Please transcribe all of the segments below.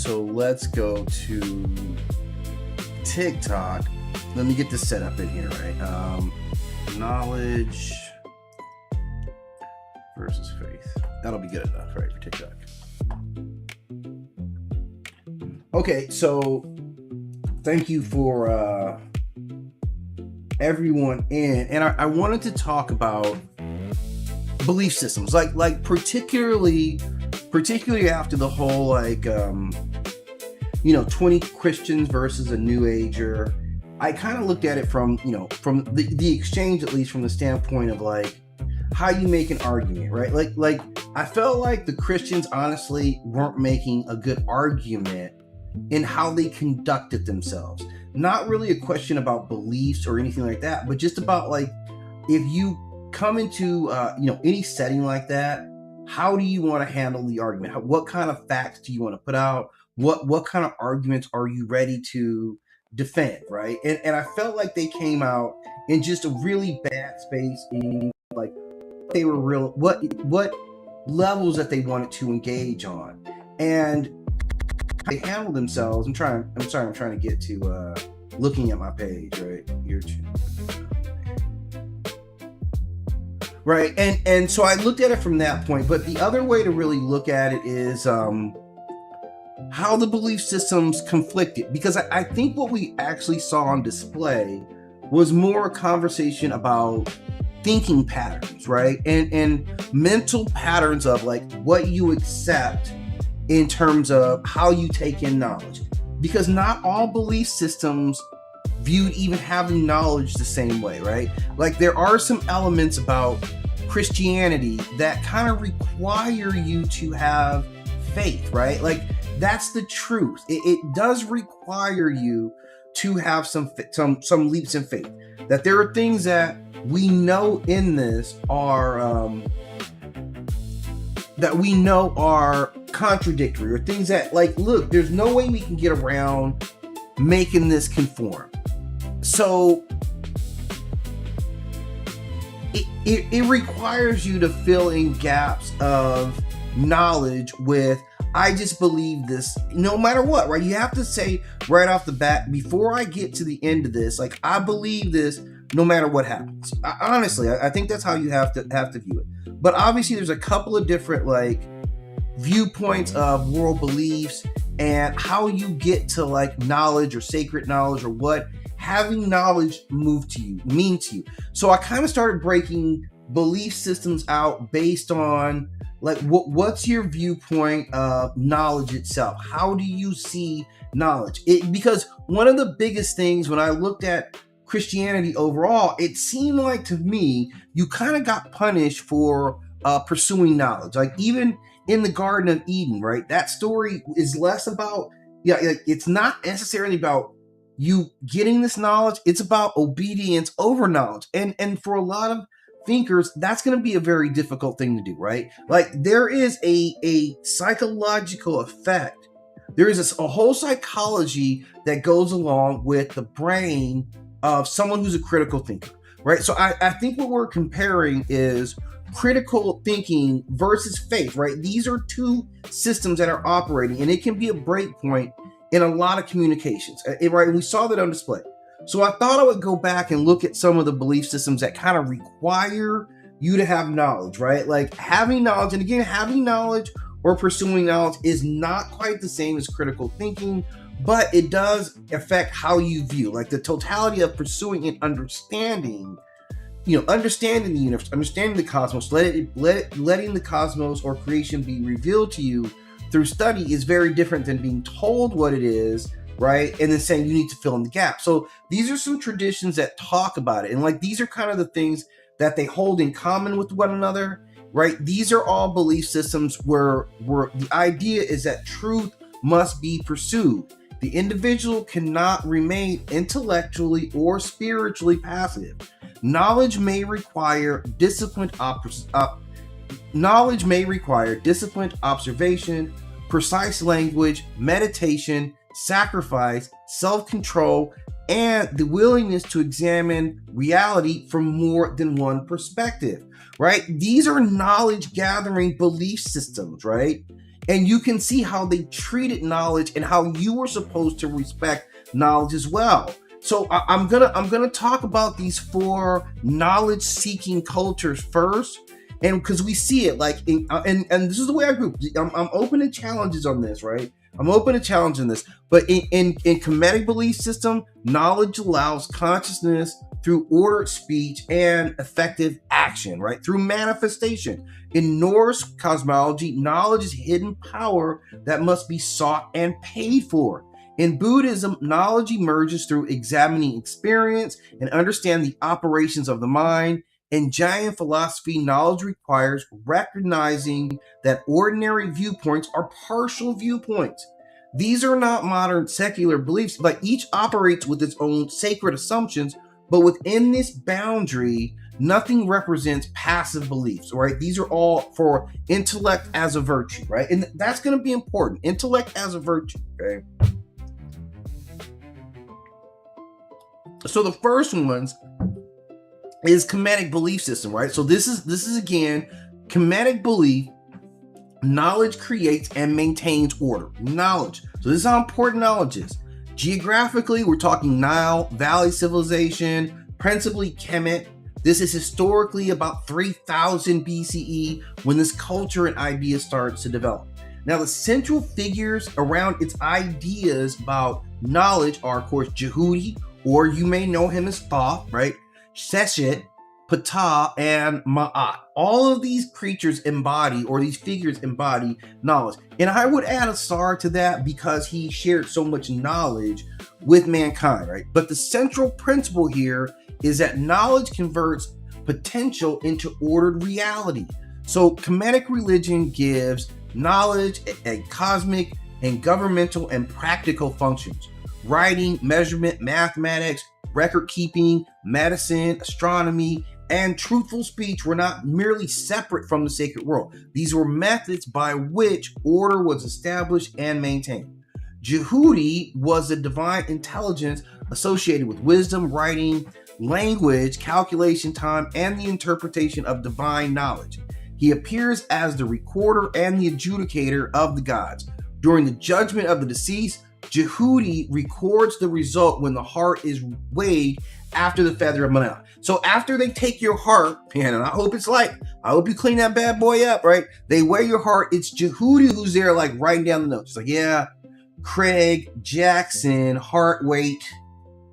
so let's go to TikTok. Let me get this set up in here, right? Knowledge versus faith. That'll be good enough, right, for TikTok. Okay, so thank you for everyone in, and I wanted to talk about belief systems, like particularly after the whole 20 Christians versus a New Ager. I kind of looked at it from the exchange, at least from the standpoint of like how you make an argument, right? Like I felt like the Christians honestly weren't making a good argument in how they conducted themselves. Not really a question about beliefs or anything like that, but just about like, if you come into any setting like that, how do you want to handle the argument? What kind of facts do you want to put out? What kind of arguments are you ready to defend, right? And I felt like they came out in just a really bad space, in like they were real, what levels that they wanted to engage on, and they handled themselves. I'm trying to get to looking at my page, right? Right, and so I looked at it from that point. But the other way to really look at it is how the belief systems conflicted, because I think what we actually saw on display was more a conversation about thinking patterns, right? And mental patterns of like what you accept in terms of how you take in knowledge, because not all belief systems viewed even having knowledge the same way, right? Like there are some elements about Christianity that kind of require you to have faith, right? Like that's the truth. It does require you to have some leaps in faith, that there are things that we know in this are contradictory, or things that like, look, there's no way we can get around making this conform. So it requires you to fill in gaps of knowledge with, I just believe this no matter what, right? You have to say right off the bat, before I get to the end of this, like I believe this no matter what happens. Honestly, I think that's how you have to view it. But obviously there's a couple of different like viewpoints of world beliefs and how you get to like knowledge or sacred knowledge, or what having knowledge mean to you. So I kind of started breaking belief systems out based on like what's your viewpoint of knowledge itself? How do you see knowledge? Because one of the biggest things when I looked at Christianity overall, it seemed like to me you kind of got punished for pursuing knowledge. Like even in the Garden of Eden, right? That story is less about, it's not necessarily about you getting this knowledge. It's about obedience over knowledge. And for a lot of thinkers, that's going to be a very difficult thing to do, right? Like there is a psychological effect. There is a whole psychology that goes along with the brain of someone who's a critical thinker, right? So I think what we're comparing is critical thinking versus faith, right? These are two systems that are operating, and it can be a break point in a lot of communications, right? And we saw that on display. So I thought I would go back and look at some of the belief systems that kind of require you to have knowledge, right? Like having knowledge, and again, having knowledge or pursuing knowledge is not quite the same as critical thinking, but it does affect how you view, like the totality of pursuing and understanding, understanding the universe, understanding the cosmos, letting the cosmos or creation be revealed to you through study is very different than being told what it is, right? And then saying you need to fill in the gap. So these are some traditions that talk about it. And like, these are kind of the things that they hold in common with one another, right? These are all belief systems where the idea is that truth must be pursued. The individual cannot remain intellectually or spiritually passive. Knowledge may require disciplined observation, precise language, meditation, sacrifice, self-control, and the willingness to examine reality from more than one perspective, right? These are knowledge gathering belief systems, right? And you can see how they treated knowledge and how you were supposed to respect knowledge as well. So I'm gonna talk about these 4 knowledge-seeking cultures first, and because we see it like and this is the way I group. I'm open to challenges on this, right? I'm open to challenging this, but in Kemetic belief system, knowledge allows consciousness through ordered speech and effective action, right? Through manifestation. In Norse cosmology, knowledge is hidden power that must be sought and paid for. In Buddhism, knowledge emerges through examining experience and understand the operations of the mind. In Jain philosophy, knowledge requires recognizing that ordinary viewpoints are partial viewpoints. These are not modern secular beliefs, but each operates with its own sacred assumptions. But within this boundary, nothing represents passive beliefs, right? These are all for intellect as a virtue, right? And that's going to be important. Intellect as a virtue, okay? So the first ones is Kemetic belief system, right? So this is again Kemetic belief. Knowledge creates and maintains order. Knowledge. So this is how important knowledge is. Geographically, we're talking Nile Valley civilization, principally Kemet. This is historically about 3000 BCE when this culture and idea starts to develop. Now, the central figures around its ideas about knowledge are, of course, Jehudi, or you may know him as Thoth, right? Seshet, Ptah, and Ma'at. All of these creatures embody, or these figures embody knowledge. And I would add Asar to that because he shared so much knowledge with mankind, right? But the central principle here is that knowledge converts potential into ordered reality. So Kemetic religion gives knowledge a cosmic and governmental and practical functions. Writing, measurement, mathematics, record keeping, medicine, astronomy, and truthful speech were not merely separate from the sacred world. These were methods by which order was established and maintained. Jehudi was a divine intelligence associated with wisdom, writing, language, calculation, time, and the interpretation of divine knowledge. He appears as the recorder and the adjudicator of the gods. During the judgment of the deceased, Jehudi records the result when the heart is weighed after the feather of Manal. So after they take your heart, and I hope you clean that bad boy up, right? They weigh your heart. It's Jehudi who's there, like writing down the notes. It's like, yeah, Craig, Jackson, heart weight,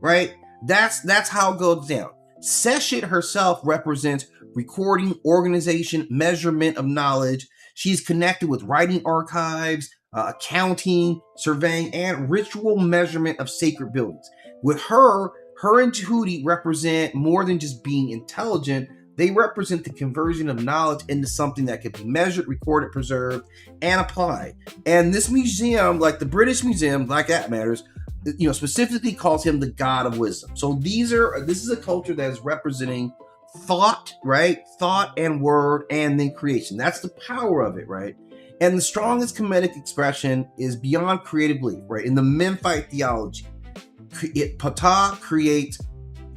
right? That's how it goes down. Seshet herself represents recording, organization, measurement of knowledge. She's connected with writing archives, accounting, surveying, and ritual measurement of sacred buildings. With her and Jehudi represent more than just being intelligent. They represent the conversion of knowledge into something that can be measured, recorded, preserved, and applied. And this museum, like the British Museum, like that matters, specifically calls him the God of wisdom. So this is a culture that is representing thought, right? Thought and word, and then creation. That's the power of it, right? And the strongest Kemetic expression is beyond creative belief, right? In the Memphite theology, Ptah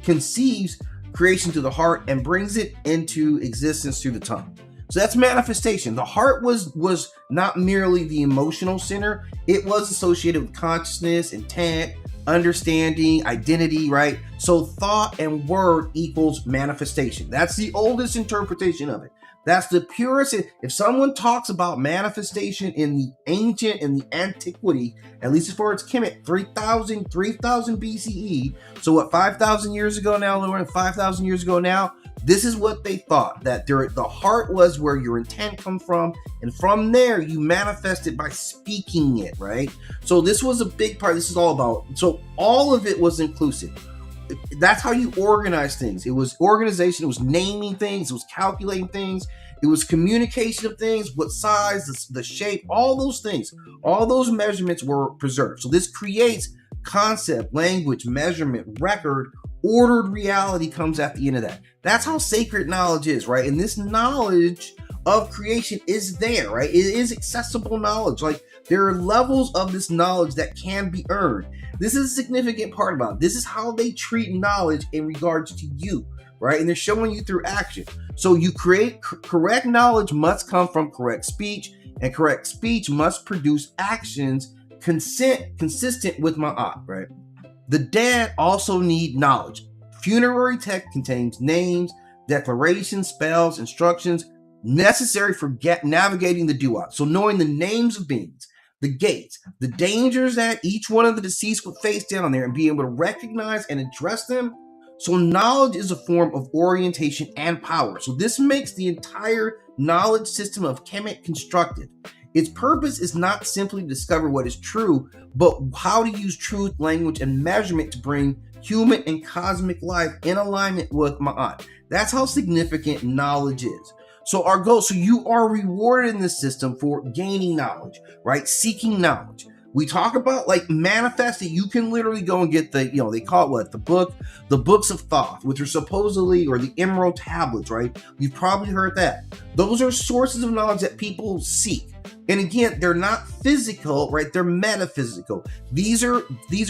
conceives creation to the heart and brings it into existence through the tongue. So that's manifestation. The heart was not merely the emotional center. It was associated with consciousness, intent, understanding, identity, right? So thought and word equals manifestation. That's the oldest interpretation of it. That's the purest. If someone talks about manifestation in the ancient, in the antiquity, at least as far as Kemet, 3000 BCE. So what, 5,000 years ago now, Lauren, 5,000 years ago now, this is what they thought, that the heart was where your intent comes from. And from there, you manifest it by speaking it, right? So this was a big part. This is all about, so all of it was inclusive. That's how you organize things. It was organization. It was naming things. It was calculating things. It was communication of things, what size, the shape, all those things. All those measurements were preserved. So this creates concept, language, measurement, record, ordered reality comes at the end of that. That's how sacred knowledge is, right? And this knowledge of creation is there, right? It is accessible knowledge. Like there are levels of this knowledge that can be earned. This is a significant part about it. This is how they treat knowledge in regards to you, right? And they're showing you through action. So you create correct knowledge must come from correct speech and correct speech must produce actions consistent with ma'at, right? The dead also need knowledge. Funerary text contains names, declarations, spells, instructions necessary for navigating the duat. So knowing the names of beings, the gates, the dangers that each one of the deceased would face down there, and be able to recognize and address them. So knowledge is a form of orientation and power. So this makes the entire knowledge system of Kemet constructed. Its purpose is not simply to discover what is true, but how to use truth, language, and measurement to bring human and cosmic life in alignment with Ma'at. That's how significant knowledge is. So our goal, so you are rewarded in this system for gaining knowledge, right? Seeking knowledge. We talk about like manifesting. You can literally go and get the, they call it what? The books of Thoth, which are supposedly, or the Emerald Tablets, right? You've probably heard that. Those are sources of knowledge that people seek. And again, they're not physical, right? They're metaphysical. These are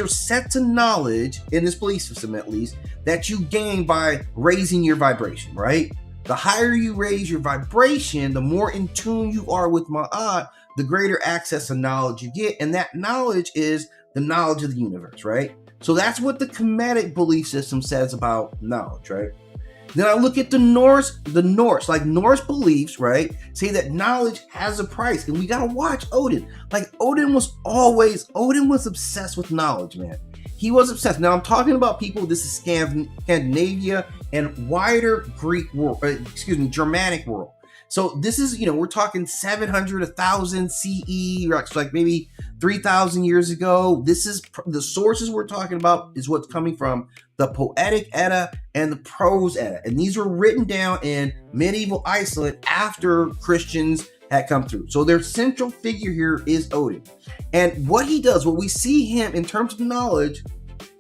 sets of knowledge in this belief system, at least, that you gain by raising your vibration, right? The higher you raise your vibration, the more in tune you are with Ma'at, the greater access to knowledge you get. And that knowledge is the knowledge of the universe, right? So that's what the Kemetic belief system says about knowledge, right? Then I look at the Norse, like Norse beliefs, right, say that knowledge has a price. And we got to watch Odin. Like Odin was obsessed with knowledge, man. He was obsessed. Now I'm talking about people, this is Scandinavia and wider Greek world, Germanic world. So this is, we're talking 700, 1000 CE, like maybe 3,000 years ago. This is the sources we're talking about is what's coming from the Poetic Edda and the Prose Edda. And these were written down in medieval Iceland after Christians had come through. So their central figure here is Odin. And what he does, what we see him in terms of knowledge,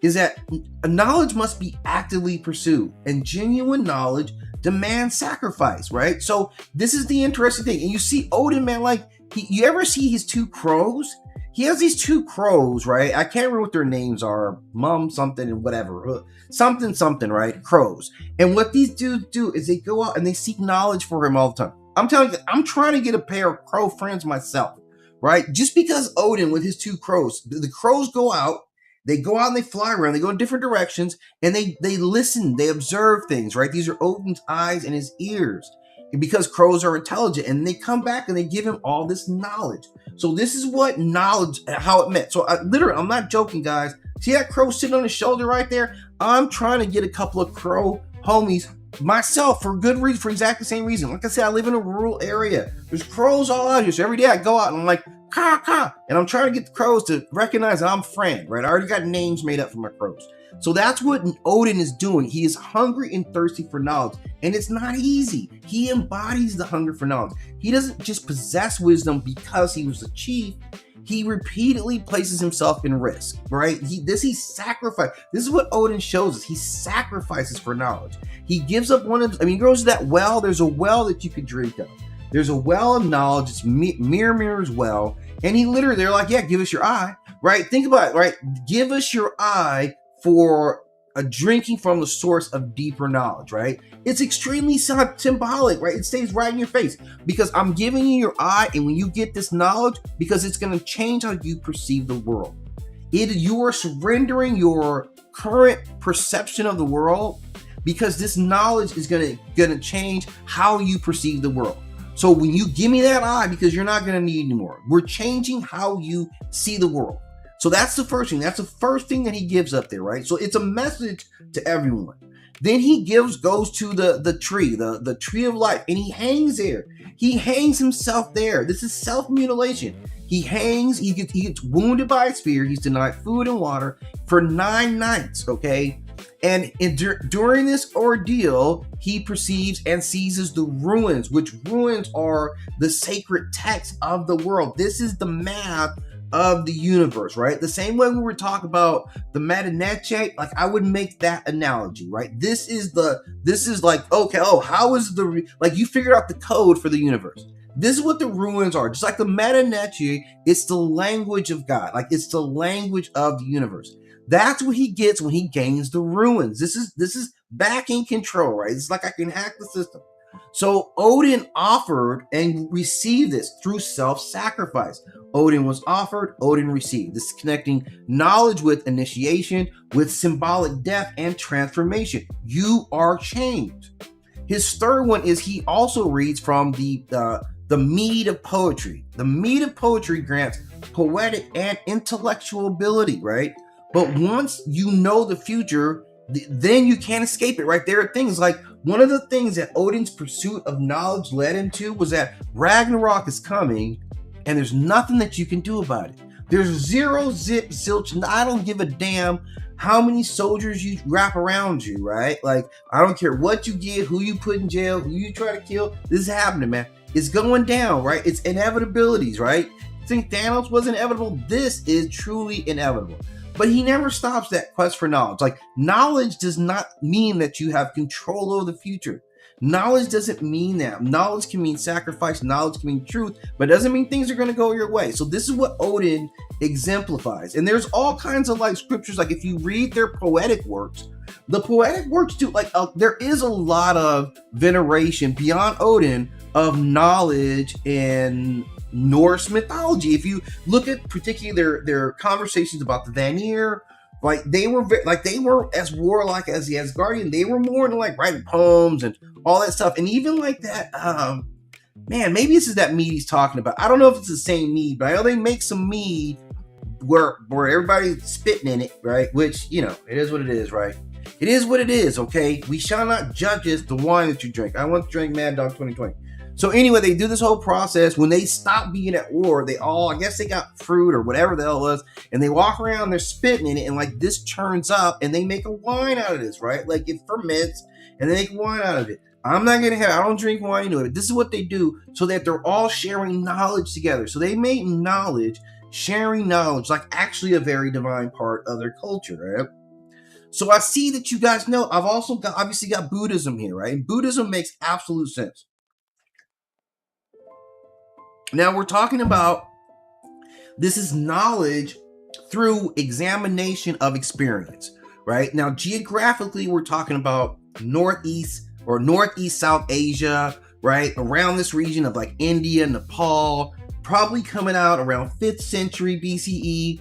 is that knowledge must be actively pursued. And genuine knowledge demands sacrifice, right? So this is the interesting thing. And you see Odin, man, like, you ever see his two crows? He has these two crows, right? I can't remember what their names are. Mum something and whatever. Something, right? Crows. And what these dudes do is they go out and they seek knowledge for him all the time. I'm telling you, I'm trying to get a pair of crow friends myself, right? Just because Odin with his two crows, the crows go out, they and they fly around, they go in different directions, and they listen, they observe things, right? These are Odin's eyes and his ears. And because crows are intelligent, and they come back and they give him all this knowledge. So this is what knowledge, how it met. So I'm not joking, guys. See that crow sitting on his shoulder right there? I'm trying to get a couple of crow homies myself for good reason, for exactly the same reason. Like I said, I live in a rural area. There's crows all out here. So every day I go out and I'm like, caw, caw. And I'm trying to get the crows to recognize that I'm a friend, right? I already got names made up for my crows. So that's what Odin is doing. He is hungry and thirsty for knowledge. And it's not easy. He embodies the hunger for knowledge. He doesn't just possess wisdom because he was a chief. He repeatedly places himself in risk, right? He sacrifices. This is what Odin shows us. He sacrifices for knowledge. He gives up he goes to that well. There's a well that you could drink of. There's a well of knowledge. It's Mirmir's well. And they're like, yeah, give us your eye, right? Think about it, right? Give us your eye for a drinking from the source of deeper knowledge, right? It's extremely symbolic, right? It stays right in your face because I'm giving you your eye, and when you get this knowledge, because it's going to change how you perceive the world. You are surrendering your current perception of the world because this knowledge is going to change how you perceive the world. So when you give me that eye, because you're not going to need anymore, we're changing how you see the world. So that's the first thing. That's the first thing that he gives up there, right? So it's a message to everyone. Then he goes to the tree, the tree of life, and he hangs there. He hangs himself there. This is self-mutilation. He hangs, he gets wounded by a spear. He's denied food and water for 9 nights, okay? And during this ordeal, he perceives and seizes the ruins, which ruins are the sacred text of the world. This is the map of the universe, right? The same way we were talking about the Metaneche, like I would make that analogy, right? This is like, okay, how is like you figured out the code for the universe. This is what the ruins are. Just like the Metaneche, it's the language of God. Like it's the language of the universe. That's what he gets when he gains the ruins. This is back in control, right? It's like I can hack the system. So Odin offered and received this through self-sacrifice. Odin was offered, Odin received. This is connecting knowledge with initiation, with symbolic death and transformation. You are changed. His third one is he also reads from the mead of poetry. The mead of poetry grants poetic and intellectual ability, right? But once you know the future, then you can't escape it, right? There are things like, one of the things that Odin's pursuit of knowledge led him to was that Ragnarök is coming and there's nothing that you can do about it. There's zero, zip, zilch, I don't give a damn how many soldiers you wrap around you, right? Like, I don't care what you get, who you put in jail, who you try to kill. This is happening, man. It's going down, right? It's inevitabilities, right? You think Thanos was inevitable? This is truly inevitable. But he never stops that quest for knowledge. Like, knowledge does not mean that you have control over the future. Knowledge doesn't mean that. Knowledge can mean sacrifice. Knowledge can mean truth, but it doesn't mean things are going to go your way. So this is what Odin exemplifies. And there's all kinds of like scriptures. Like if you read their poetic works, the poetic works do like there is a lot of veneration beyond Odin of knowledge in Norse mythology. If you look at particularly their conversations about the Vanir, like they were as warlike as the Asgardian. They were more into like writing poems and all that stuff. And even like that, man, maybe this is that mead he's talking about. I don't know if it's the same mead, but I know they make some mead where everybody's spitting in it, right? Which, you know, it is what it is, right? It is what it is, okay? We shall not judge it the wine that you drink. I want to drink Mad Dog 2020. So anyway, they do this whole process. When they stop being at war, they all, I guess they got fruit or whatever the hell it was, and they walk around, they're spitting in it, and like this churns up, and they make a wine out of this, right? Like it ferments, and they make wine out of it. I don't drink wine anyway, but this is what they do so that they're all sharing knowledge together. So they make knowledge, sharing knowledge, like actually a very divine part of their culture, right? So I see that you guys know, I've also obviously got Buddhism here, right? And Buddhism makes absolute sense. Now we're talking about, this is knowledge through examination of experience, right? Now geographically, we're talking about northeast South Asia, right? Around this region of like India, Nepal, probably coming out around 5th century BCE.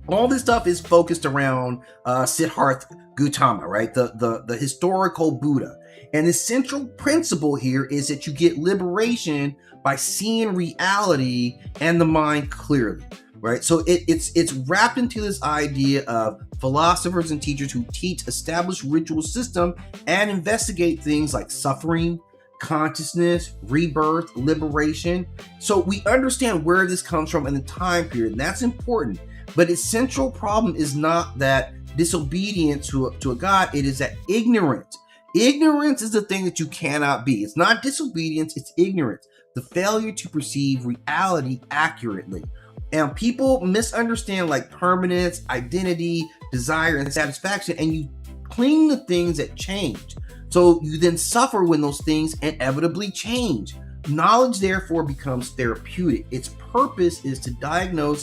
All this stuff is focused around Siddhartha Gautama, right? The historical Buddha. And the central principle here is that you get liberation by seeing reality and the mind clearly, right? So it's wrapped into this idea of philosophers and teachers who teach established ritual system and investigate things like suffering, consciousness, rebirth, liberation. So we understand where this comes from in the time period, and that's important. But its central problem is not that disobedience to a god, it is that ignorance. Ignorance is the thing that you cannot be. It's not disobedience, it's ignorance. The failure to perceive reality accurately. And people misunderstand like permanence, identity, desire, and satisfaction, and you cling to things that change. So you then suffer when those things inevitably change. Knowledge therefore becomes therapeutic. Its purpose is to diagnose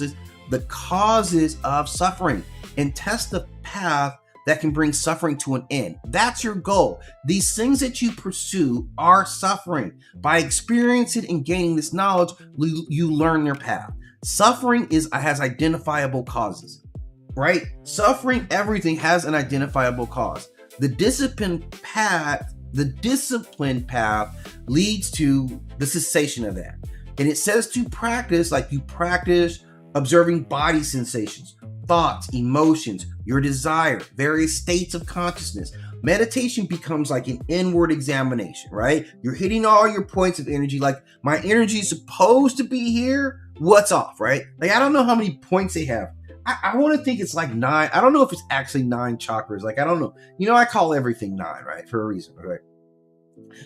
the causes of suffering and test the path that can bring suffering to an end. That's your goal. These things that you pursue are suffering. By experiencing and gaining this knowledge, you learn their path. Suffering has identifiable causes, right? Suffering, everything has an identifiable cause. The disciplined path leads to the cessation of that. And it says to practice, like you practice observing body sensations, thoughts, emotions, your desire, various states of consciousness. Meditation becomes like an inward examination, right? You're hitting all your points of energy. Like, my energy is supposed to be here. What's off, right? Like, I don't know how many points they have. I want to think it's like 9. I don't know if it's actually 9 chakras. Like, I don't know. You know, I call everything 9, right? For a reason, right?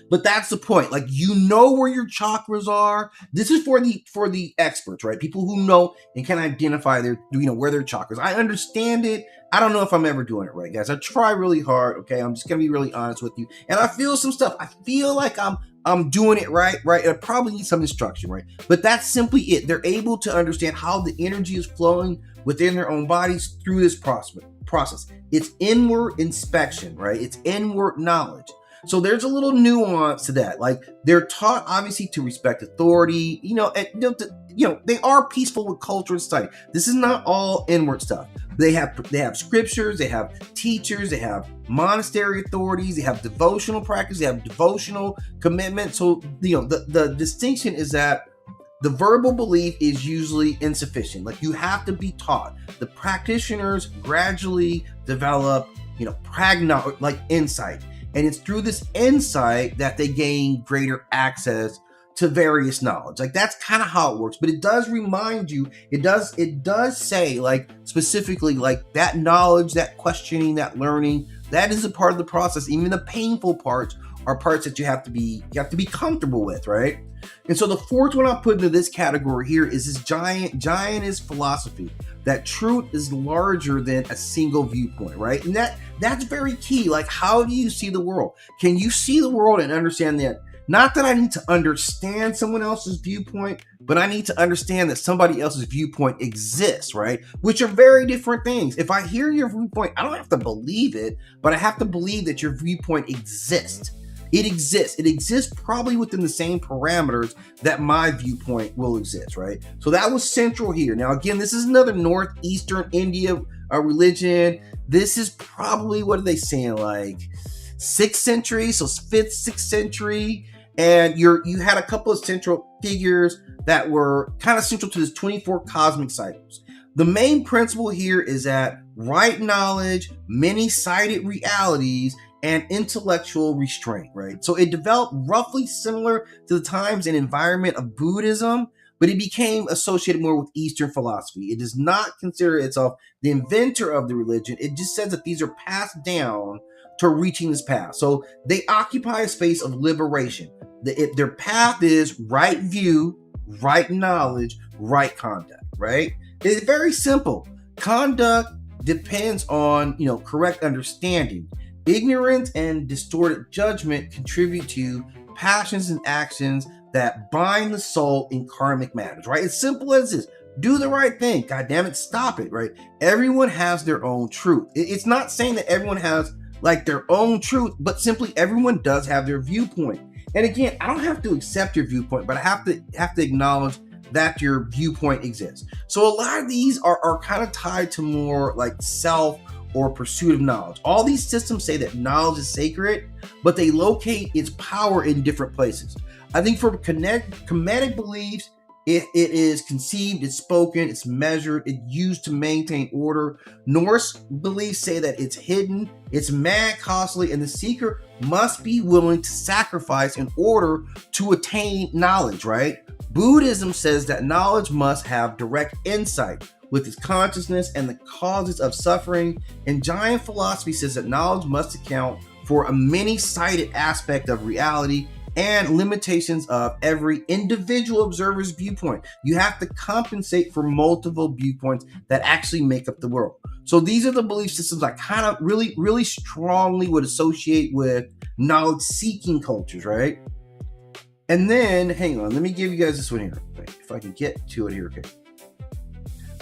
But that's the point. Like, you know where your chakras are. This is for the experts, right? People who know and can identify where their chakras. I understand it. I don't know if I'm ever doing it right, guys. I try really hard. Okay, I'm just gonna be really honest with you. And I feel some stuff. I feel like I'm doing it right. I probably need some instruction, right? But that's simply it. They're able to understand how the energy is flowing within their own bodies through this process. It's inward inspection, right? It's inward knowledge. So there's a little nuance to that. Like they're taught obviously to respect authority, and they are peaceful with culture and study. This is not all inward stuff. They have scriptures, they have teachers, they have monastery authorities, they have devotional practice, they have devotional commitment. So the distinction is that the verbal belief is usually insufficient. Like you have to be taught. The practitioners gradually develop, like insight. And it's through this insight that they gain greater access to various knowledge. Like that's kind of how it works. But it does remind you, it does say like specifically like that knowledge, that questioning, that learning, that is a part of the process. Even the painful parts are parts that you have to be comfortable with, right? And so the fourth one I'll put into this category here is this giantist philosophy that truth is larger than a single viewpoint, right? And that's very key. Like, how do you see the world? Can you see the world and understand that? Not that I need to understand someone else's viewpoint, but I need to understand that somebody else's viewpoint exists, right? Which are very different things. If I hear your viewpoint, I don't have to believe it, but I have to believe that your viewpoint exists. It exists. It exists probably within the same parameters that my viewpoint will exist, right? So that was central here. Now, again, this is another Northeastern India religion. This is probably, what are they saying, like 6th century, so 5th, 6th century. And you had a couple of central figures that were kind of central to this 24 cosmic cycles. The main principle here is that right knowledge, many-sided realities, and intellectual restraint, right? So it developed roughly similar to the times and environment of Buddhism, but it became associated more with Eastern philosophy. It does not consider itself the inventor of the religion. It just says that these are passed down to reaching this path. So they occupy a space of liberation. Their path is right view, right knowledge, right conduct, right? It's very simple. Conduct depends on, correct understanding. Ignorance and distorted judgment contribute to passions and actions that bind the soul in karmic matters, right? It's simple as this. Do the right thing. God damn it, stop it, right? Everyone has their own truth. It's not saying that everyone has like their own truth, but simply everyone does have their viewpoint. And again, I don't have to accept your viewpoint, but I have to acknowledge that your viewpoint exists. So a lot of these are kind of tied to more like self or pursuit of knowledge. All these systems say that knowledge is sacred, but they locate its power in different places. I think for Kemetic beliefs, it is conceived, it's spoken, it's measured, it's used to maintain order. Norse beliefs say that it's hidden, it's mad costly, and the seeker must be willing to sacrifice in order to attain knowledge, right? Buddhism says that knowledge must have direct insight with its consciousness and the causes of suffering. And giant philosophy says that knowledge must account for a many-sided aspect of reality and limitations of every individual observer's viewpoint. You have to compensate for multiple viewpoints that actually make up the world. So these are the belief systems I kind of really, really strongly would associate with knowledge-seeking cultures, right? And then, hang on, let me give you guys this one here. If I can get to it here, okay.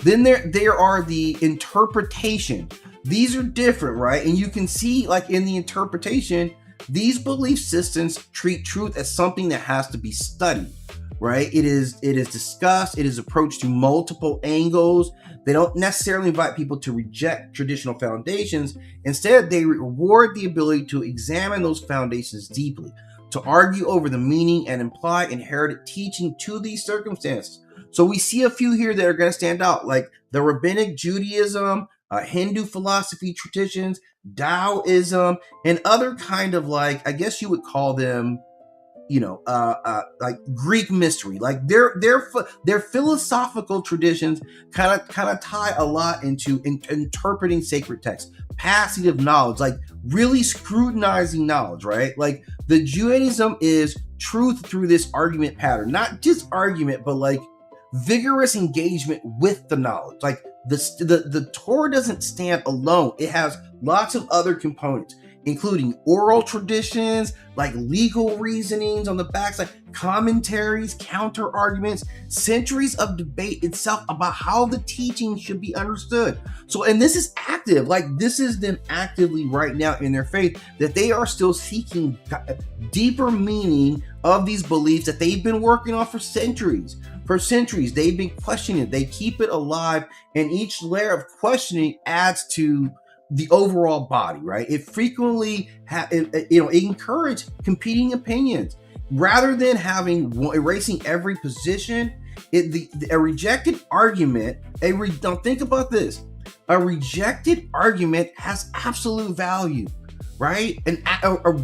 Then there are the interpretation. These are different, right? And you can see, like in the interpretation, these belief systems treat truth as something that has to be studied, right? It is discussed. It is approached through multiple angles. They don't necessarily invite people to reject traditional foundations. Instead, they reward the ability to examine those foundations deeply, to argue over the meaning and imply inherited teaching to these circumstances. So we see a few here that are going to stand out, like the Rabbinic Judaism, Hindu philosophy traditions, Taoism, and other kind of like, I guess you would call them, like Greek mystery. Like their philosophical traditions kind of tie a lot into interpreting sacred texts, passing of knowledge, like really scrutinizing knowledge, right? Like the Judaism is truth through this argument pattern, not just argument, but like vigorous engagement with the knowledge. Like the Torah doesn't stand alone. It has lots of other components. including oral traditions, like legal reasonings on the backside, commentaries, counter arguments, centuries of debate itself about how the teaching should be understood. So, and this is active, like this is them actively right now in their faith, that they are still seeking deeper meaning of these beliefs that they've been working on for centuries. For centuries, they've been questioning it. They keep it alive, and each layer of questioning adds to the overall body, right? It frequently, it encourages competing opinions rather than erasing every position. A rejected argument. Don't think about this. A rejected argument has absolute value, right? And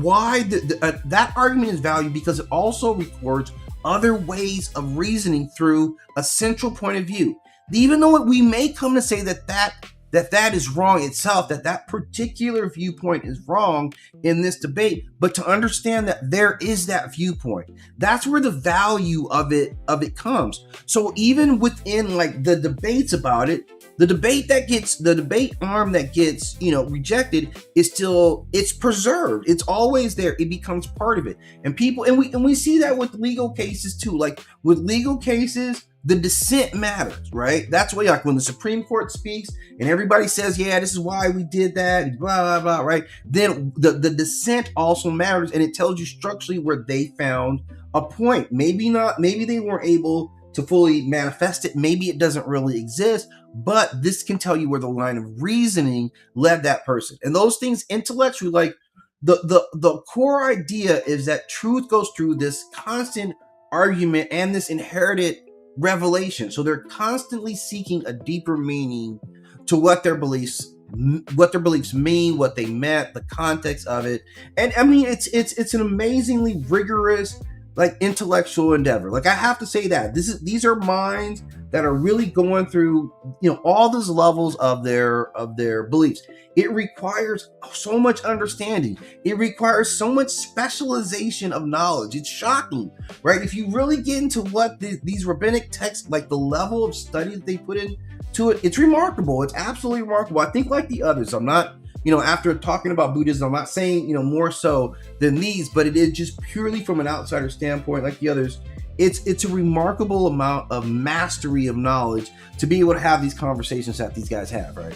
why that argument is valued because it also records other ways of reasoning through a central point of view. Even though we may come to say that is wrong itself, that particular viewpoint is wrong in this debate, but to understand that there is that viewpoint, that's where the value of it comes. So even within like the debates about it, the debate arm that gets rejected is still, it's preserved, it's always there, it becomes part of it. And we see that with legal cases too. Like with legal cases, the dissent matters, right? That's why, like when the Supreme Court speaks and everybody says, yeah, this is why we did that, and blah, blah, blah, right? Then the dissent also matters, and it tells you structurally where they found a point. Maybe they weren't able to fully manifest it. Maybe it doesn't really exist, but this can tell you where the line of reasoning led that person. And those things intellectually, like the core idea is that truth goes through this constant argument and this inherited revelation. So they're constantly seeking a deeper meaning to what their beliefs mean, what they meant, the context of it. And I mean, it's an amazingly rigorous, like, intellectual endeavor. Like, I have to say that these are minds that are really going through all those levels of their beliefs. It requires so much understanding. It requires so much specialization of knowledge. It's shocking, right? If you really get into what these rabbinic texts, like the level of study that they put into it, it's remarkable. It's absolutely remarkable. I think like the others, I'm not, after talking about Buddhism, I'm not saying, more so than these, but it is just purely from an outsider standpoint, like the others. It's a remarkable amount of mastery of knowledge to be able to have these conversations that these guys have, right?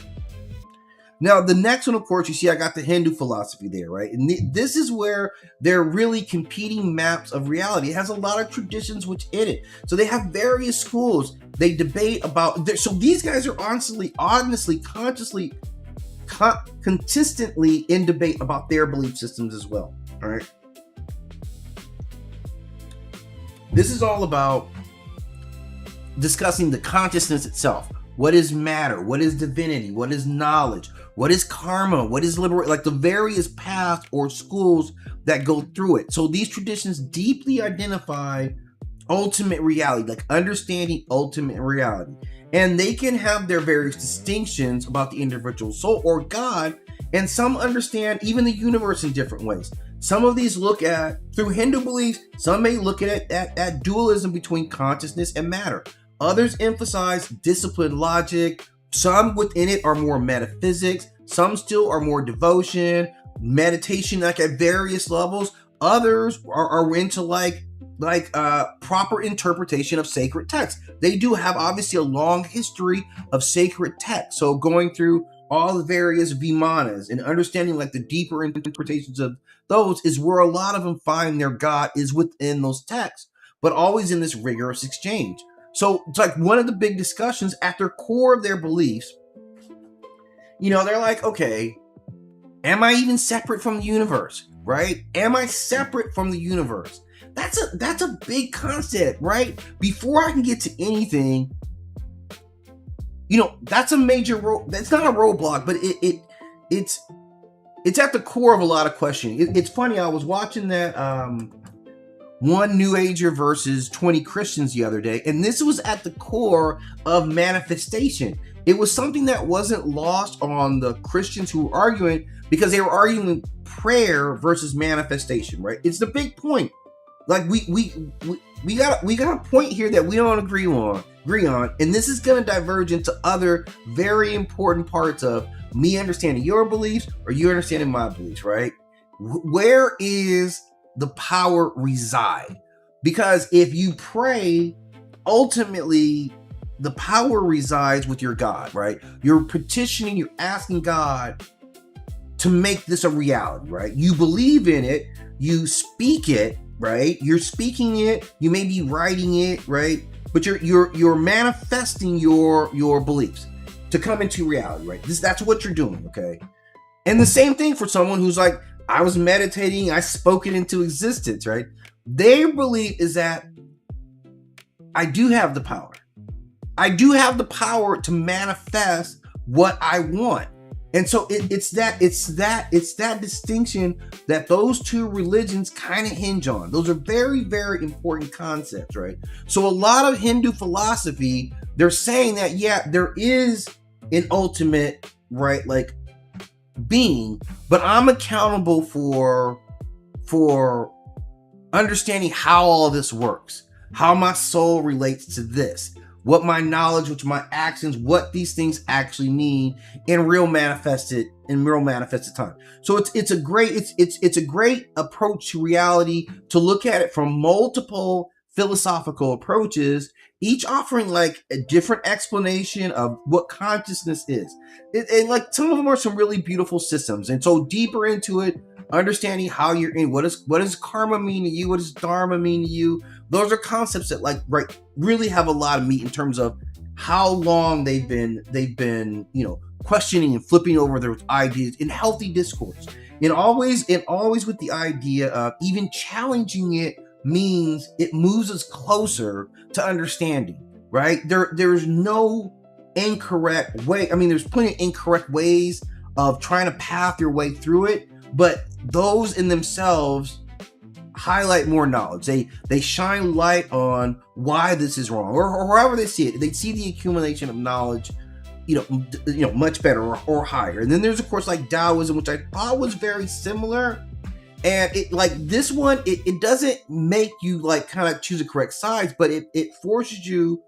Now, the next one, of course, you see I got the Hindu philosophy there, right? And this is where they're really competing maps of reality. It has a lot of traditions within it. So they have various schools. They debate about... So these guys are honestly, consciously, consistently in debate about their belief systems as well, all right? This is all about discussing the consciousness itself. What is matter? What is divinity? What is knowledge? What is karma? What is liberation? Like the various paths or schools that go through it. So these traditions deeply identify ultimate reality, like understanding ultimate reality. And they can have their various distinctions about the individual soul or God, and some understand even the universe in different ways. Some of these look at, through Hindu beliefs, some may look at dualism between consciousness and matter. Others emphasize disciplined logic. Some within it are more metaphysics. Some still are more devotion, meditation, like at various levels. Others are into like proper interpretation of sacred texts. They do have obviously a long history of sacred texts. So going through all the various vimanas and understanding like the deeper interpretations of those is where a lot of them find their God is within those texts, but always in this rigorous exchange. So it's like one of the big discussions at their core of their beliefs, they're like, okay, am I even separate from the universe, right? Am I separate from the universe? That's a big concept, right? Before I can get to anything, that's a major that's not a roadblock, but it's at the core of a lot of questioning. It's funny, I was watching that one New Ager versus 20 Christians the other day, and this was at the core of manifestation. It was something that wasn't lost on the Christians who were arguing, because they were arguing prayer versus manifestation, right? It's the big point. Like we got a point here that we don't agree on, and this is going to diverge into other very important parts of me understanding your beliefs or you understanding my beliefs, right? Where is the power reside? Because if you pray, ultimately the power resides with your God, right? You're petitioning, you're asking God to make this a reality, right? You believe in it, you speak it, right? You're speaking it, you may be writing it, right? But you're manifesting your beliefs to come into reality, right? That's what you're doing, okay? And the same thing for someone who's like, I was meditating, I spoke it into existence, right? Their belief is that I do have the power. I do have the power to manifest what I want. And so it's that distinction that those two religions kind of hinge on. Those are very, very important concepts, right? So a lot of Hindu philosophy, they're saying that, yeah, there is an ultimate, right, like being, but I'm accountable for understanding how all this works, how my soul relates to this, what my knowledge, which my actions, what these things actually mean in real manifested time. So it's a great approach to reality to look at it from multiple philosophical approaches, each offering like a different explanation of what consciousness is. And like some of them are some really beautiful systems. And so deeper into it, understanding how you're in, what does karma mean to you? What does dharma mean to you? Those are concepts that like really have a lot of meat in terms of how long they've been questioning and flipping over their ideas in healthy discourse. And always with the idea of even challenging it means it moves us closer to understanding, right? There's no incorrect way. I mean, there's plenty of incorrect ways of trying to path your way through it, but those in themselves highlight more knowledge. They shine light on why this is wrong, or however they see it. They see the accumulation of knowledge, much better or higher. And then there's of course like Taoism, which I thought was very similar. And it like this one, it doesn't make you like kind of choose a correct side, but it forces you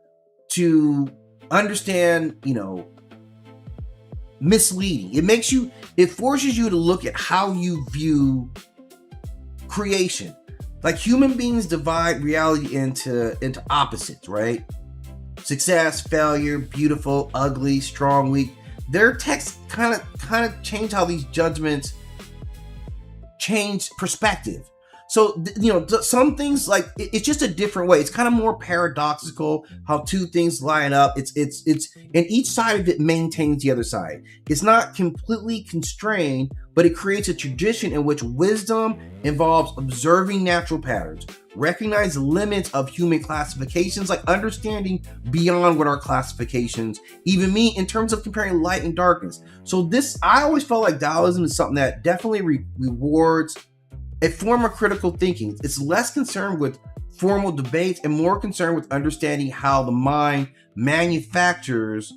to understand, misleading. It forces you to look at how you view creation. Like human beings divide reality into opposites, right? Success, failure, beautiful, ugly, strong, weak. Their texts kind of change how these judgments change perspective. So, some things like it's just a different way. It's kind of more paradoxical how two things line up. It's and each side of it maintains the other side. It's not completely constrained, but it creates a tradition in which wisdom involves observing natural patterns, recognize limits of human classifications, like understanding beyond what our classifications even mean in terms of comparing light and darkness. So I always felt like Taoism is something that definitely rewards a form of critical thinking. It's less concerned with formal debates and more concerned with understanding how the mind manufactures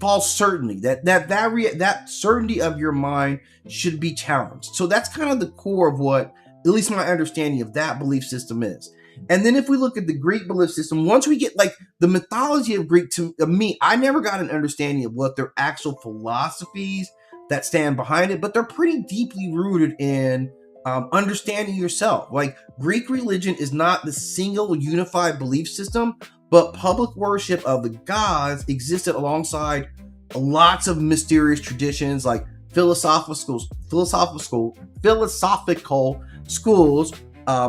false certainty. That certainty of your mind should be challenged. So that's kind of the core of what, at least my understanding of that belief system is. And then if we look at the Greek belief system, once we get like the mythology of Greek, to me, I never got an understanding of what their actual philosophies that stand behind it, but they're pretty deeply rooted in understanding yourself. Like Greek religion is not the single unified belief system, but public worship of the gods existed alongside lots of mysterious traditions like philosophical schools.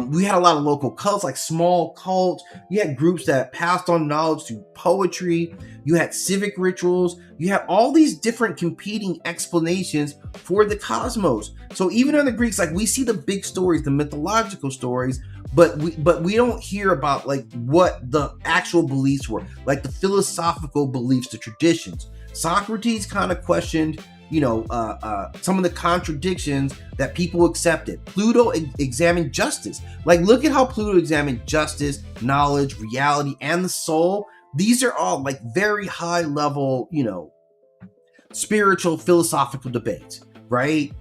We had a lot of local cults, like small cults. You had groups that passed on knowledge through poetry. You had civic rituals. You had all these different competing explanations for the cosmos. So even in the Greeks, like we see the big stories, the mythological stories, but we don't hear about like what the actual beliefs were, like the philosophical beliefs, the traditions. Socrates kind of questioned some of the contradictions that people accepted. Pluto examined justice. Like, look at how Pluto examined justice, knowledge, reality, and the soul. These are all like very high level, spiritual, philosophical debates, right?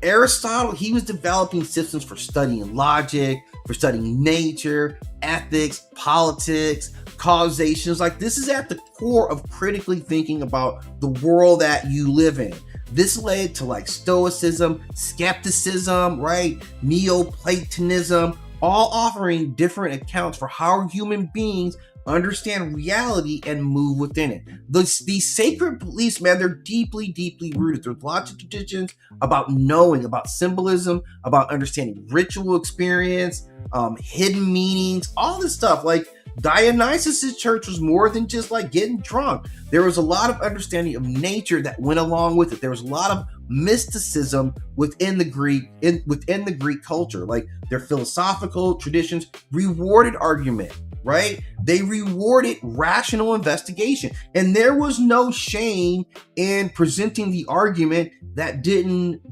Aristotle, he was developing systems for studying logic, for studying nature, ethics, politics, causations. Like, this is at the core of critically thinking about the world that you live in. This led to like Stoicism, skepticism, right? Neoplatonism, all offering different accounts for how human beings understand reality and move within it. These sacred beliefs, man, they're deeply, deeply rooted. There's lots of traditions about knowing, about symbolism, about understanding ritual experience, hidden meanings, all this stuff. Like, Dionysus' church was more than just like getting drunk. There was a lot of understanding of nature that went along with it. There was a lot of mysticism within the Greek culture. Like, their philosophical traditions rewarded argument, right? They rewarded rational investigation, and there was no shame in presenting the argument that didn't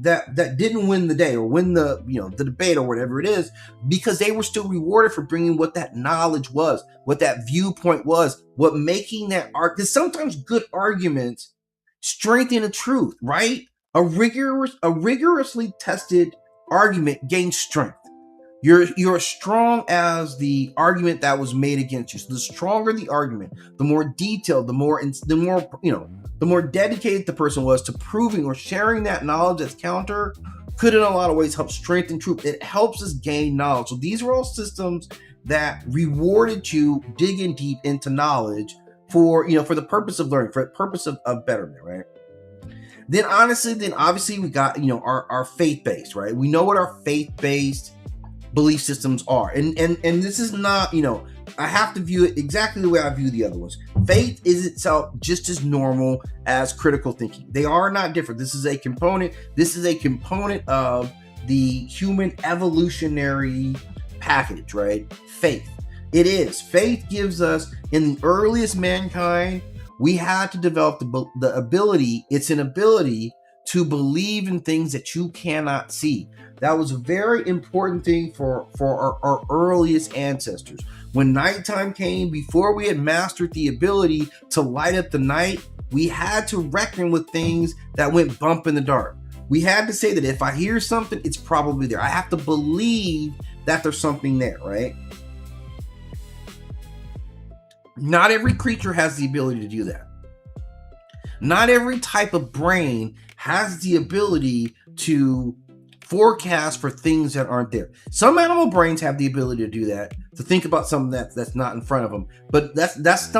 win the day or win the the debate or whatever it is, because they were still rewarded for bringing what that knowledge was, what that viewpoint was, what making that art. Because sometimes good arguments strengthen the truth, right? A rigorously tested argument gains strength. You're as strong as the argument that was made against you. So the stronger the argument, the more detailed, the more dedicated the person was to proving or sharing that knowledge that's counter, could in a lot of ways help strengthen truth. It helps us gain knowledge. So these were all systems that rewarded you digging deep into knowledge for the purpose of learning, for the purpose of betterment, right? Then obviously we got our faith-based, right? We know what our faith-based belief systems are, and this is not, I have to view it exactly the way I view the other ones. Faith is itself just as normal as critical thinking. They are not different. This is a component of the human evolutionary package, right? Faith gives us, in the earliest mankind, we had to develop the ability. It's an ability to believe in things that you cannot see. That was a very important thing for our earliest ancestors. When nighttime came, before we had mastered the ability to light up the night, we had to reckon with things that went bump in the dark. We had to say that if I hear something, it's probably there. I have to believe that there's something there, right? Not every creature has the ability to do that. Not every type of brain has the ability to forecast for things that aren't there. Some animal brains have the ability to do that, to think about something that's not in front of them, but that's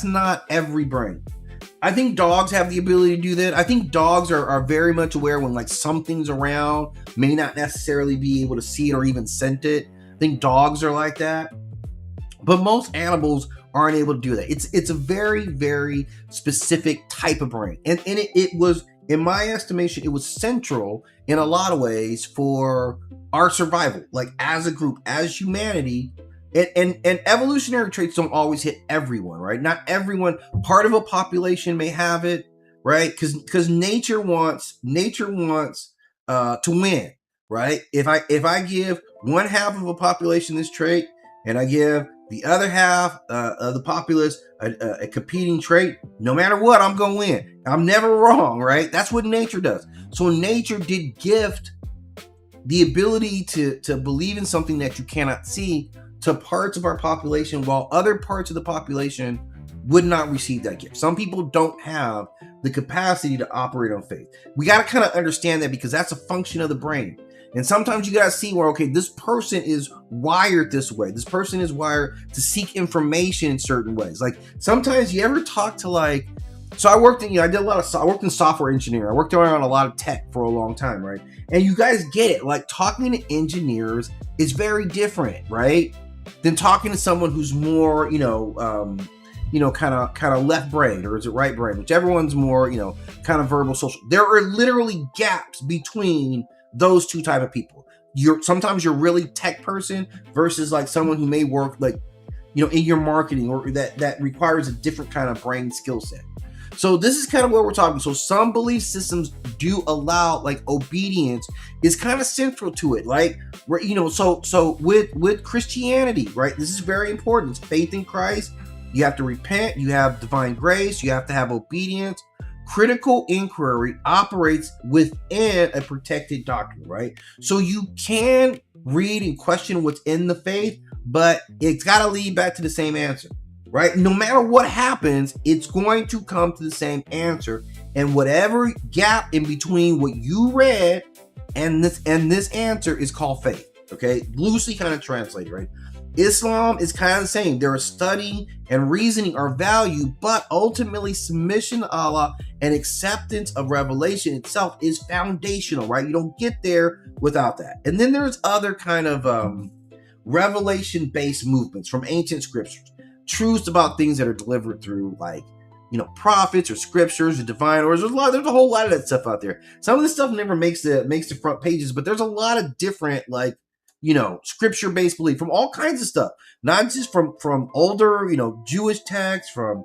not every brain. I think dogs have the ability to do that. I think dogs are very much aware when like something's around, may not necessarily be able to see it or even scent it. I think dogs are like that, but most animals aren't able to do that. It's a very, very specific type of brain, and it was, in my estimation, it was central in a lot of ways for our survival, like as a group, as humanity. And evolutionary traits don't always hit everyone, right? Not everyone. Part of a population may have it, right? Because nature wants to win, right? If I give one half of a population this trait, and I give the other half of the populace a competing trait, no matter what, I'm gonna win. I'm never wrong, right? That's what nature does. So nature did gift the ability to believe in something that you cannot see to parts of our population, while other parts of the population would not receive that gift. Some people don't have the capacity to operate on faith. We got to kind of understand that, because that's a function of the brain. And sometimes you got to see where, okay, this person is wired this way. This person is wired to seek information in certain ways. Like, sometimes you ever talk to like, so I worked in, I worked in software engineering. I worked around a lot of tech for a long time, right? And you guys get it. Like, talking to engineers is very different, right, than talking to someone who's more, kind of left brain, or is it right brain, whichever one's more, kind of verbal, social. There are literally gaps between those two type of people. Sometimes you're really tech person versus like someone who may work like, in your marketing, or that requires a different kind of brain skill set. So this is kind of what we're talking. So some belief systems do allow, like, obedience is kind of central to it. Like, where, so with Christianity, right? This is very important. It's faith in Christ. You have to repent. You have divine grace. You have to have obedience. Critical inquiry operates within a protected doctrine, right? So you can read and question what's in the faith, but it's got to lead back to the same answer, right? No matter what happens, it's going to come to the same answer. And whatever gap in between what you read and this answer is called faith. Okay, loosely kind of translated, right? Islam is kind of the same. Their study and reasoning are valued, but ultimately submission to Allah and acceptance of revelation itself is foundational, right? You don't get there without that. And then there's other kind of revelation-based movements from ancient scriptures, truths about things that are delivered through, like, prophets or scriptures or divine orders. There's a whole lot of that stuff out there. Some of this stuff never makes the front pages, but there's a lot of different, like, scripture-based belief from all kinds of stuff, not just from older, Jewish texts, from,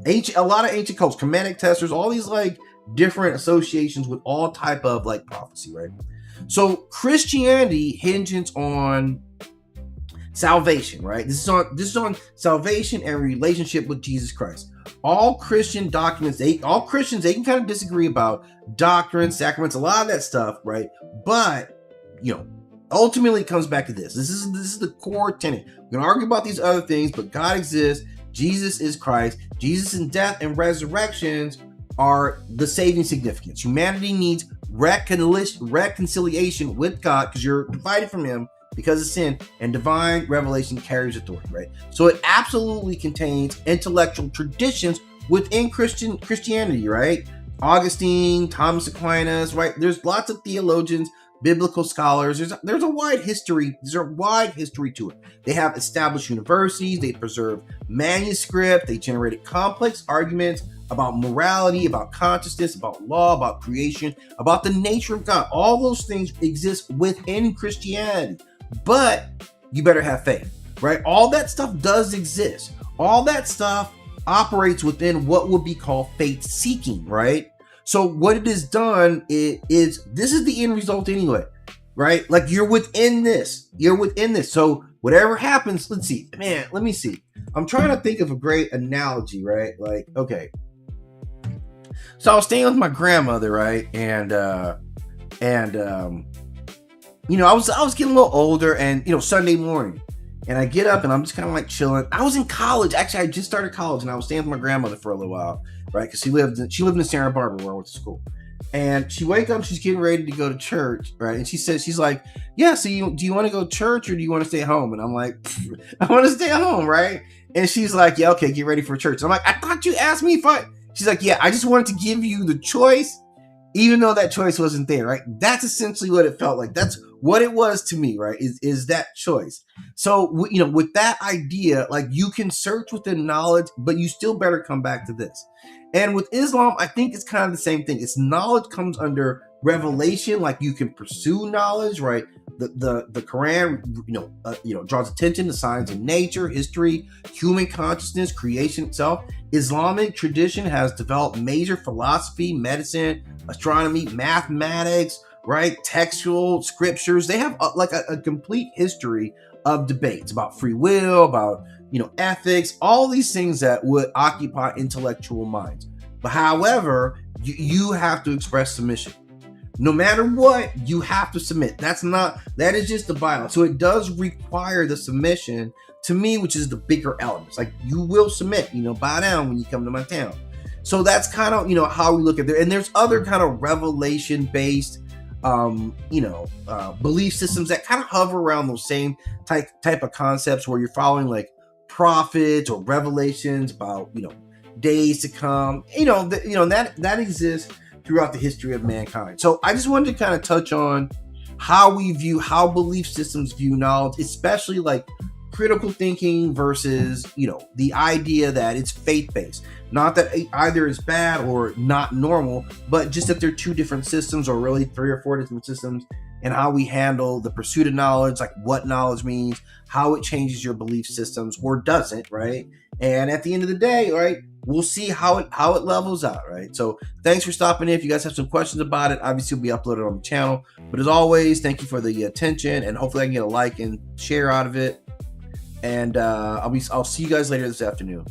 ancient, a lot of ancient cults, Kemetic testers, all these like different associations with all type of like prophecy, right? So Christianity hinges on salvation, right? This is on salvation and relationship with Jesus Christ. All Christian documents, all Christians, they can kind of disagree about doctrine, sacraments, a lot of that stuff, right? But ultimately it comes back to this. This is the core tenet. We're gonna argue about these other things, but God exists. Jesus is Christ. Jesus' death and resurrections are the saving significance. Humanity needs reconciliation with God because you're divided from Him because of sin, and divine revelation carries authority, right? So it absolutely contains intellectual traditions within Christianity, right? Augustine, Thomas Aquinas, right? There's lots of theologians, biblical scholars. There's a wide history. There's a wide history to it. They have established universities. They preserve manuscript. They generated complex arguments about morality, about consciousness, about law, about creation, about the nature of God. All those things exist within Christianity, but you better have faith, right? All that stuff does exist. All that stuff operates within what would be called faith seeking, right? So what it has done is this is the end result anyway, right? Like you're within this. So whatever happens, let me see. I'm trying to think of a great analogy, right? Like, okay. So I was staying with my grandmother, right? And I was getting a little older, and Sunday morning, and I get up and I'm just kind of like chilling. I was in college. Actually, I just started college, and I was staying with my grandmother for a little while, right? Because she lived in Santa Barbara where I went to school. And she wake up, she's getting ready to go to church, right? And she's like, yeah, so do you want to go to church or do you want to stay home? And I'm like, I want to stay home, right? And she's like, yeah, okay, get ready for church. I'm like, I thought you asked me if She's like, yeah, I just wanted to give you the choice, even though that choice wasn't there, right? That's essentially what it felt like. That's what it was to me, right? Is that choice. So, with that idea, like you can search within knowledge, but you still better come back to this. And with Islam, I think it's kind of the same thing. It's knowledge comes under revelation, like you can pursue knowledge, right? The Quran, draws attention to signs in nature, history, human consciousness, creation itself. Islamic tradition has developed major philosophy, medicine, astronomy, mathematics, right? Textual scriptures. They have a complete history of debates about free will, about ethics, all these things that would occupy intellectual minds. But however, you have to express submission. No matter what, you have to submit. That is just the Bible. So it does require the submission to me, which is the bigger elements. Like you will submit, bow down when you come to my town. So that's kind of, how we look at it. And there's other kind of revelation-based, belief systems that kind of hover around those same type of concepts where you're following like prophets or revelations about, days to come. That exists throughout the history of mankind. So I just wanted to kind of touch on how belief systems view knowledge, especially like critical thinking versus, the idea that it's faith-based. Not that either is bad or not normal, but just that they're two different systems, or really 3 or 4 different systems, and how we handle the pursuit of knowledge, like what knowledge means, how it changes your belief systems or doesn't, right? And at the end of the day, right, we'll see how it levels out, right? So thanks for stopping in. If you guys have some questions about it, obviously it'll be uploaded on the channel. But as always, thank you for the attention, and hopefully I can get a like and share out of it. And I'll see you guys later this afternoon.